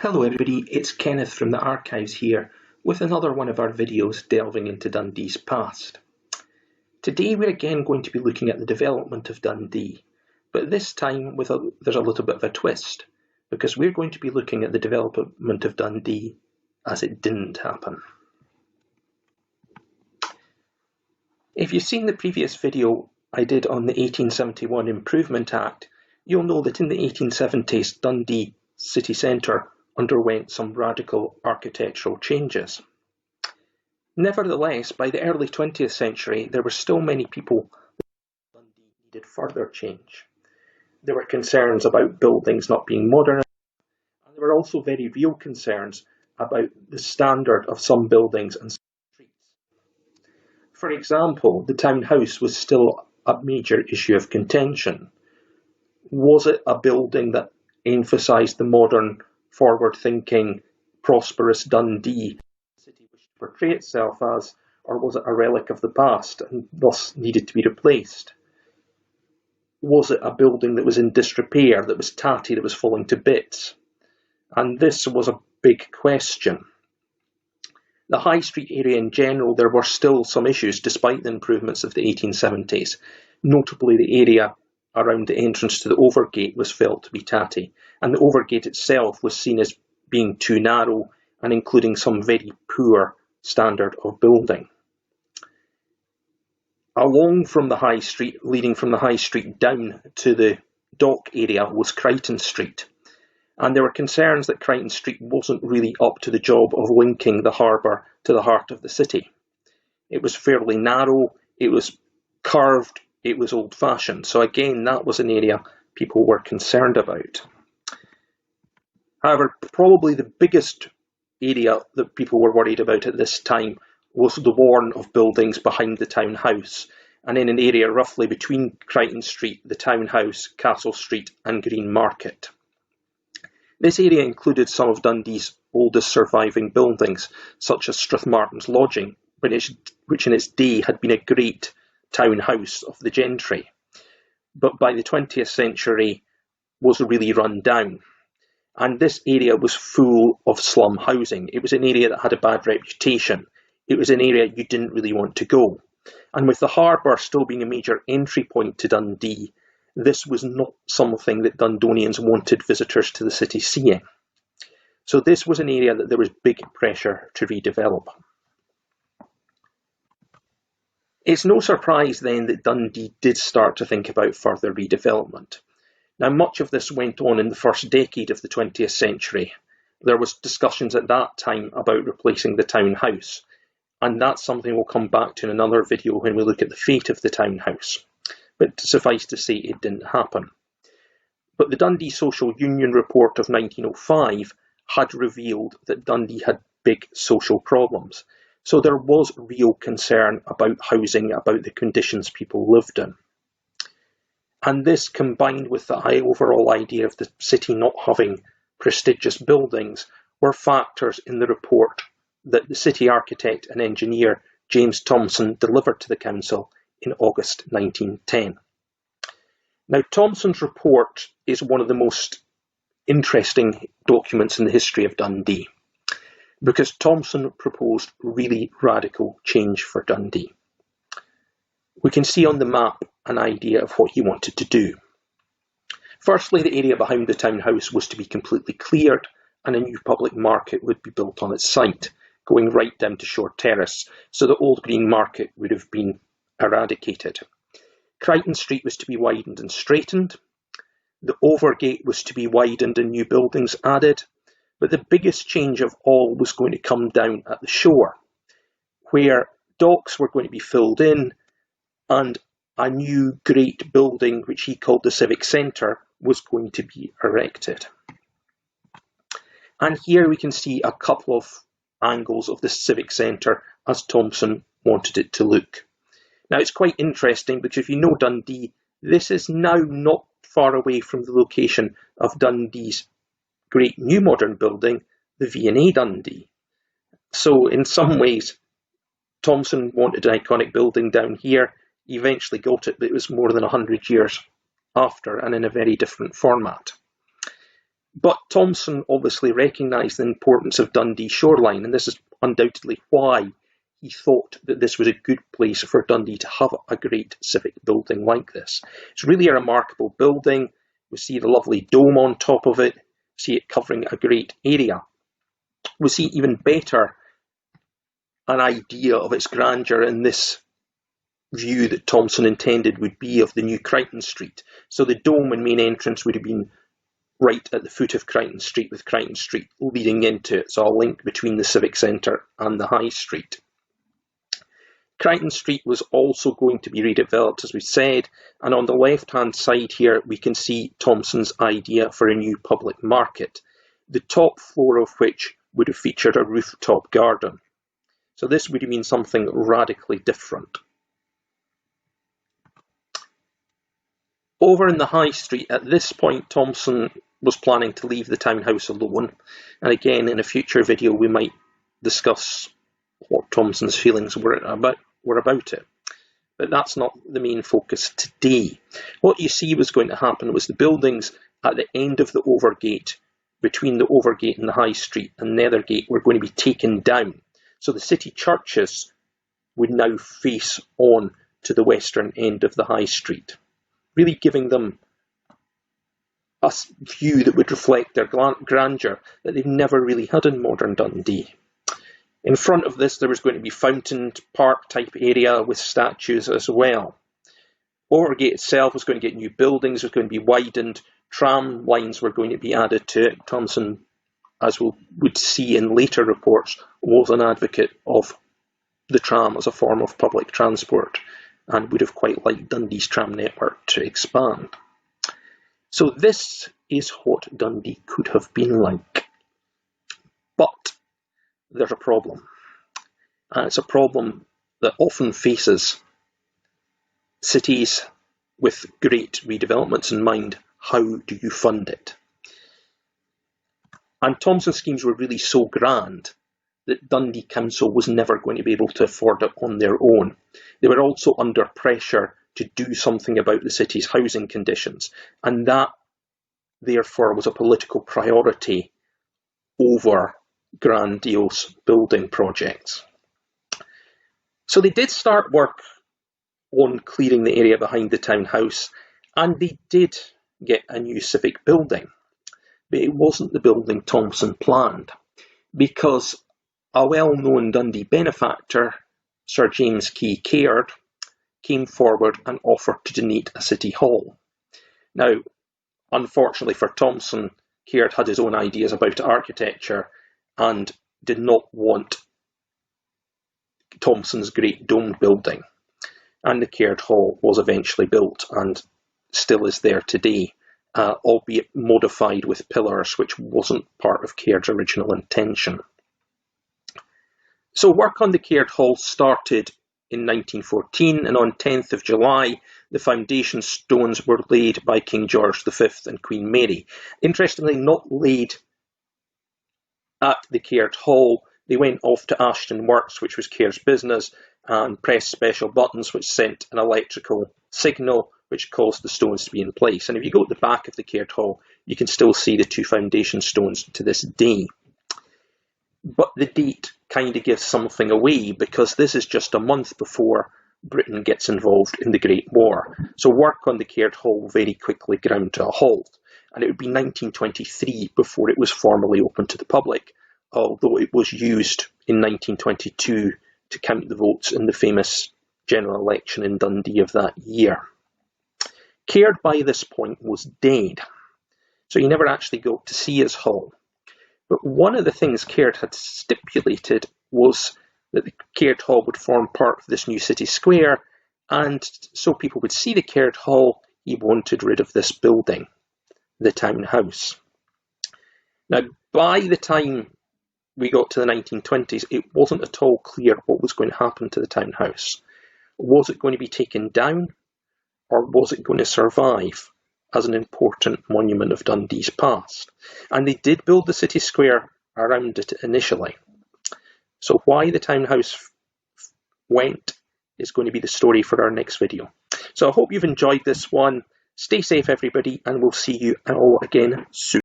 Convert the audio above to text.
Hello everybody, it's Kenneth from the archives here with another one of our videos delving into Dundee's past. Today we're again going to be looking at the development of Dundee, but this time there's a little bit of a twist, because we're going to be looking at the development of Dundee as it didn't happen. If you've seen the previous video I did on the 1871 Improvement Act, you'll know that in the 1870s Dundee city centre underwent some radical architectural changes. Nevertheless, by the early 20th century, there were still many people that Dundee needed further change. There were concerns about buildings not being modern, and there were also very real concerns about the standard of some buildings and some streets. For example, the town house was still a major issue of contention. Was it a building that emphasised the modern, forward-thinking, prosperous Dundee the city wished to portray itself as, or was it a relic of the past and thus needed to be replaced? Was it a building that was in disrepair, that was tatty, that was falling to bits? And this was a big question. The High Street area in general, there were still some issues despite the improvements of the 1870s. Notably, the area around the entrance to the Overgate was felt to be tatty, and the Overgate itself was seen as being too narrow and including some very poor standard of building. Along from the High Street, leading from the High Street down to the dock area, was Crichton Street, and there were concerns that Crichton Street wasn't really up to the job of linking the harbour to the heart of the city. It was fairly narrow, it was curved, it was old-fashioned, so again that was an area people were concerned about. However, probably the biggest area that people were worried about at this time was the warren of buildings behind the town house, and in an area roughly between Crichton Street, the town house, Castle Street and Green Market. This area included some of Dundee's oldest surviving buildings, such as Strathmartin's Lodging, which in its day had been a great town house of the gentry, but by the 20th century was really run down. And this area was full of slum housing. It was an area that had a bad reputation. It was an area you didn't really want to go. And with the harbour still being a major entry point to Dundee, this was not something that Dundonians wanted visitors to the city seeing. So this was an area that there was big pressure to redevelop. It's no surprise then that Dundee did start to think about further redevelopment. Now, much of this went on in the first decade of the 20th century. There was discussions at that time about replacing the town house, and that's something we'll come back to in another video when we look at the fate of the town house. But suffice to say, it didn't happen. But the Dundee Social Union report of 1905 had revealed that Dundee had big social problems. So there was real concern about housing, about the conditions people lived in. And this, combined with the overall idea of the city not having prestigious buildings, were factors in the report that the city architect and engineer James Thomson delivered to the council in August 1910. Now, Thomson's report is one of the most interesting documents in the history of Dundee, because Thomson proposed really radical change for Dundee. We can see on the map an idea of what he wanted to do. Firstly, the area behind the town house was to be completely cleared and a new public market would be built on its site, going right down to Shore Terrace, so the old Green Market would have been eradicated. Crichton Street was to be widened and straightened. The Overgate was to be widened and new buildings added. But the biggest change of all was going to come down at the shore, where docks were going to be filled in and a new great building, which he called the Civic Centre, was going to be erected. And here we can see a couple of angles of the Civic Centre as Thomson wanted it to look. Now, it's quite interesting because if you know Dundee, this is now not far away from the location of Dundee's great new modern building, the V&A Dundee. So in some ways, Thomson wanted an iconic building down here. He eventually got it, but it was more than 100 years after and in a very different format. But Thomson obviously recognised the importance of Dundee shoreline, and this is undoubtedly why he thought that this was a good place for Dundee to have a great civic building like this. It's really a remarkable building. We see the lovely dome on top of it, see it covering a great area. We see even better an idea of its grandeur in this view that Thomson intended would be of the new Crichton Street. So the dome and main entrance would have been right at the foot of Crichton Street, with Crichton Street leading into it, so a link between the Civic Centre and the High Street. Crichton Street was also going to be redeveloped, as we said, and on the left-hand side here we can see Thomson's idea for a new public market, the top floor of which would have featured a rooftop garden. So this would mean something radically different. Over in the High Street, at this point, Thomson was planning to leave the townhouse alone, and again in a future video we might discuss what Thomson's feelings were about it. But that's not the main focus today. What you see was going to happen was the buildings at the end of the Overgate, between the Overgate and the High Street and Nethergate, were going to be taken down. So the city churches would now face on to the western end of the High Street, really giving them a view that would reflect their grandeur that they've never really had in modern Dundee. In front of this there was going to be fountain park type area with statues as well. Overgate itself was going to get new buildings, was going to be widened, tram lines were going to be added to it. Thomson, as we would see in later reports, was an advocate of the tram as a form of public transport and would have quite liked Dundee's tram network to expand. So this is what Dundee could have been like. But there's a problem. And it's a problem that often faces cities with great redevelopments in mind. How do you fund it? And Thomson's schemes were really so grand that Dundee Council was never going to be able to afford it on their own. They were also under pressure to do something about the city's housing conditions, and that therefore was a political priority over grandiose building projects. So they did start work on clearing the area behind the townhouse, and they did get a new civic building. But it wasn't the building Thomson planned, because a well-known Dundee benefactor, Sir James Key Caird, came forward and offered to donate a city hall. Now, unfortunately for Thomson, Caird had his own ideas about architecture and did not want Thomson's great domed building. And the Caird Hall was eventually built and still is there today, albeit modified with pillars, which wasn't part of Caird's original intention. So work on the Caird Hall started in 1914, and on 10th of July the foundation stones were laid by King George V and Queen Mary. Interestingly, not laid at the Caird Hall. They went off to Ashton Works, which was Caird's business, and pressed special buttons which sent an electrical signal which caused the stones to be in place. And if you go at the back of the Caird Hall, you can still see the two foundation stones to this day. But the date kind of gives something away, because this is just a month before Britain gets involved in the Great War. So work on the Caird Hall very quickly ground to a halt, and it would be 1923 before it was formally open to the public, although it was used in 1922 to count the votes in the famous general election in Dundee of that year. Caird by this point was dead, so he never actually got to see his hall. But one of the things Caird had stipulated was that the Caird Hall would form part of this new city square, and so people would see the Caird Hall. He wanted rid of this building, the townhouse. Now, by the time we got to the 1920s, it wasn't at all clear what was going to happen to the townhouse. Was it going to be taken down, or was it going to survive as an important monument of Dundee's past? And they did build the city square around it initially. So why the townhouse went is going to be the story for our next video. So I hope you've enjoyed this one. Stay safe, everybody, and we'll see you all again soon.